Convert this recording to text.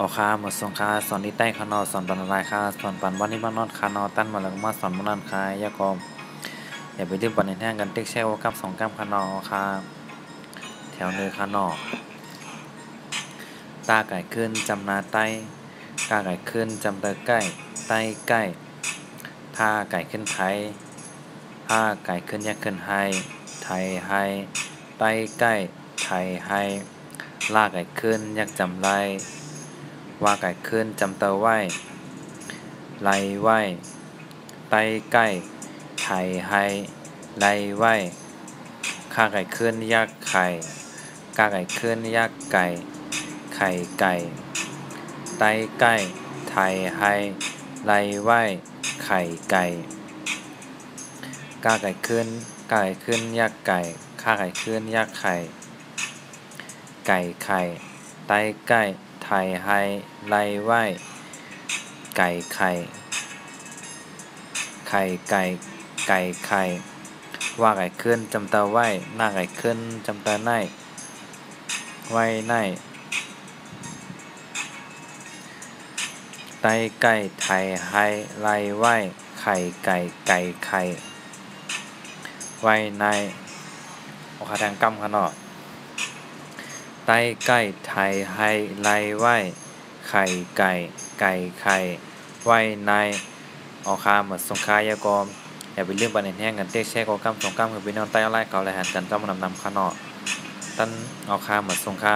ออกค่าหมดส่งค่าสอนที่ใต้ขานอสอนปันลายค่าสอนปันวันนี้บ้านนอนคานอตั้นมาแล้วมาสอนมนันคายากอมอย่าไปดื้อปันในแท่งกันติ๊กแช่วกับ2 กรัมคานอค่าแถวเนื้อคานอตาไก่ขึ้นจำนาใต้กาไก่ขึ้นจำเตอใกล้ใต้ใกล้ท่าไก่ขึ้นไทยท่าไก่ขึ้นยักษ์ขึ้นไฮไทยไฮใต้ใกล้ไทยไฮล่าไก่ขึ้นยักษ์จำไรว่าไก่ขึ้นจำเตอไหวไล่ไหวใต้ใกล้ไทยไฮไล่ไหวข้าไก่ขึ้นยักษ์ไข่กาไก่ขึ้นยักษ์ไก่ไข่ไก่ใต้ใกล้ไทยไฮไล่ไหวไข่ไก่กาไก่ขึ้นยักษ์ไก่ข้าไก่ขึ้นยักษ์ไข่ไก่ไข่ใต้ใกล้ไทยไฮไล่ไหวไก่ไข่ไข่ไก่ไก่ไข่ว่าไก่ขึ้นจำเตอไหวหน้าไก่ขึ้นจำเตอไหนไหวไหนใต้ไก่ไทยไฮไล่ไหวไข่ไก่ไก่ไข่ไหวในโอคาแทงกำขนอใต้ไก่ไทยไฮไล่ไหวไข่ไก่ไก่ไข่ไหวในออคาหมดสงคายากรอย่าไปเรื่องปันแห้งกันเตะแช่กอกำ2 กรัมคือไปนอนใต้อะไรเก่าอะไรหันกันเจ้ามานำขนอตั้นออคาหมดสงคา